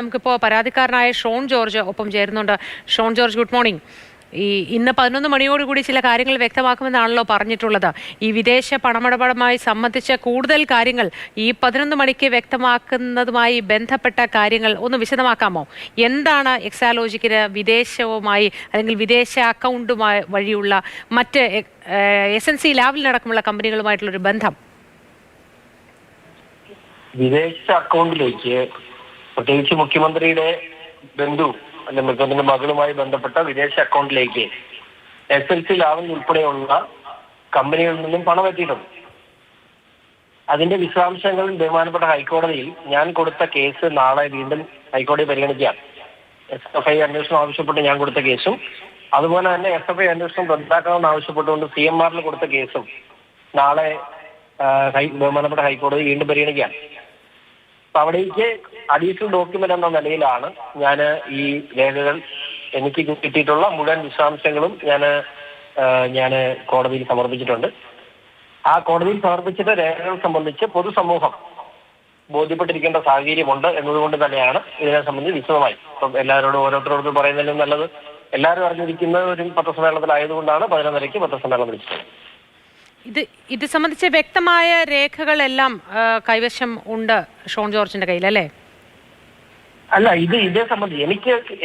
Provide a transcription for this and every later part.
നമുക്കിപ്പോൾ പരാതിക്കാരനായ ഷോൺ ജോർജ് ഒപ്പം ചേരുന്നുണ്ട്. Shone George, good morning. ഇന്ന് 11 മണിയോടുകൂടി ചില കാര്യങ്ങൾ വ്യക്തമാക്കുമെന്നാണല്ലോ പറഞ്ഞിട്ടുള്ളത്. ഈ വിദേശ പണമിടപാടുമായി സംബന്ധിച്ച കൂടുതൽ കാര്യങ്ങൾ ഈ 11 മണിക്ക് വ്യക്തമാക്കുന്നതുമായി ബന്ധപ്പെട്ട കാര്യങ്ങൾ ഒന്ന് വിശദമാക്കാമോ? എന്താണ് എക്സാലോജിക്കിന് വിദേശവുമായി അല്ലെങ്കിൽ വിദേശ അക്കൗണ്ടുമായി വഴിയുള്ള മറ്റ് SNC ലാബിലടക്കമുള്ള കമ്പനികളുമായിട്ടുള്ളൊരു ബന്ധം? വിദേശ അക്കൗണ്ടിലേക്ക് പ്രത്യേകിച്ച് മുഖ്യമന്ത്രിയുടെ ബന്ധു അല്ലെ മുഖ്യമന്ത്രിയുടെ മകളുമായി ബന്ധപ്പെട്ട വിദേശ അക്കൗണ്ടിലേക്ക് SLC ലാബിൽ ഉൾപ്പെടെയുള്ള കമ്പനികളിൽ നിന്നും പണം എത്തിയിട്ടുണ്ട്. അതിന്റെ വിശദാംശങ്ങൾ ബഹുമാനപ്പെട്ട ഹൈക്കോടതിയിൽ ഞാൻ കൊടുത്ത കേസ് നാളെ വീണ്ടും ഹൈക്കോടതി പരിഗണിക്കുകയാണ്. SFI അന്വേഷണം ആവശ്യപ്പെട്ട് ഞാൻ കൊടുത്ത കേസും അതുപോലെ തന്നെ SFI അന്വേഷണം റദ്ദാക്കണമെന്ന് ആവശ്യപ്പെട്ടുകൊണ്ട് CMR കൊടുത്ത കേസും നാളെ ബഹുമാനപ്പെട്ട ഹൈക്കോടതി വീണ്ടും പരിഗണിക്കുകയാണ്. അപ്പൊ അവിടേക്ക് അഡീഷണൽ ഡോക്യുമെന്റ് എന്ന നിലയിലാണ് ഞാൻ ഈ രേഖകൾ എനിക്ക് കിട്ടിയിട്ടുള്ള മുഴുവൻ വിശദാംശങ്ങളും ഞാൻ കോടതിയിൽ സമർപ്പിച്ചിട്ടുണ്ട്. ആ കോടതിയിൽ സമർപ്പിച്ചിട്ട് രേഖകൾ സംബന്ധിച്ച് പൊതുസമൂഹം ബോധ്യപ്പെട്ടിരിക്കേണ്ട സാഹചര്യമുണ്ട് എന്നതുകൊണ്ട് തന്നെയാണ് ഇതിനെ സംബന്ധിച്ച് വിശദമായി ഇപ്പം എല്ലാവരോടും ഓരോരുത്തരോടും പറയുന്നതിലും നല്ലത് എല്ലാവരും അറിഞ്ഞിരിക്കുന്ന ഒരു പത്രസമ്മേളനത്തിലായതുകൊണ്ടാണ് 11:30 പത്രസമ്മേളനം വിളിച്ചത്. ഇത് സംബന്ധിച്ച് വ്യക്തമായ രേഖകളെല്ലാം കൈവശം ഉണ്ട് ഷോൺ ജോർജിന്റെ കയ്യിൽ, അല്ലേ? അല്ല, ഇതേ സംബന്ധിച്ച്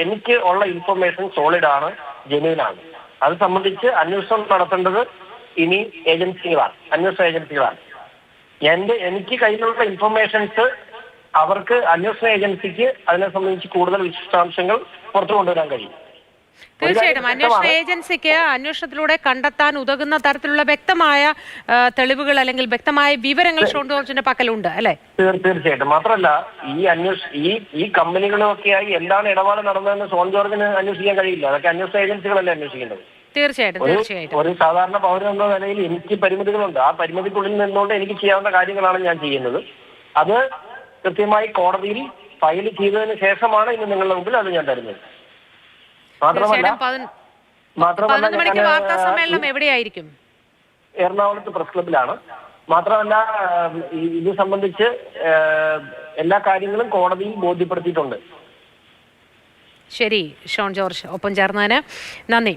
എനിക്ക് ഉള്ള ഇൻഫർമേഷൻ സോളിഡ് ആണ്, ജെന്യൂൻ ആണ്. അത് സംബന്ധിച്ച് അന്വേഷണം നടത്തേണ്ടത് ഇനി അന്വേഷണ ഏജൻസികളാണ്. എനിക്ക് കയ്യിലുള്ള ഇൻഫർമേഷൻസ് അവർക്ക് അന്വേഷണ ഏജൻസിക്ക് അതിനെ സംബന്ധിച്ച് കൂടുതൽ വിശദാംശങ്ങൾ പുറത്തു കൊണ്ടുവരാൻ കഴിയും. തീർച്ചയായിട്ടും അന്വേഷണ ഏജൻസിക്ക് അന്വേഷണത്തിലൂടെ കണ്ടെത്താൻ ഉതകുന്ന തരത്തിലുള്ള വ്യക്തമായ തെളിവുകൾ അല്ലെങ്കിൽ വ്യക്തമായ വിവരങ്ങൾ ഷോൺ ജോർജിന്റെ പക്കലുണ്ട്, അല്ലെ? തീർച്ചയായിട്ടും. മാത്രമല്ല ഈ കമ്പനികളൊക്കെയായി എന്താണ് ഇടപാട് നടന്നതെന്ന് ഷോൺ ജോർജിന് അന്വേഷിക്കാൻ കഴിയില്ല. അതൊക്കെ അന്വേഷണ ഏജൻസികളല്ലേ അന്വേഷിക്കേണ്ടത്. തീർച്ചയായിട്ടും ഒരു സാധാരണ പൗരൻ എന്ന നിലയിൽ എനിക്ക് പരിമിതികളുണ്ട്. ആ പരിമിതിക്കുള്ളിൽ നിന്നുകൊണ്ട് എനിക്ക് ചെയ്യാവുന്ന കാര്യങ്ങളാണ് ഞാൻ ചെയ്യുന്നത്. അത് കൃത്യമായി കോടതിയിൽ ഫയൽ ചെയ്തതിന് ശേഷമാണ് ഇന്ന് നിങ്ങളുടെ മുമ്പിൽ അത് ഞാൻ തരുന്നത്. മാത്രമല്ല എവിടെയായിരിക്കും? എറണാകുളത്ത് പ്രസ് ക്ലബിലാണ്. മാത്രമല്ല ഇത് സംബന്ധിച്ച് എല്ലാ കാര്യങ്ങളും കോടതിയിൽ ബോധ്യപ്പെടുത്തിയിട്ടുണ്ട്. ശരി ഷോൺ ജോർജ്, ഒപ്പം ചേർന്നതിന് നന്ദി.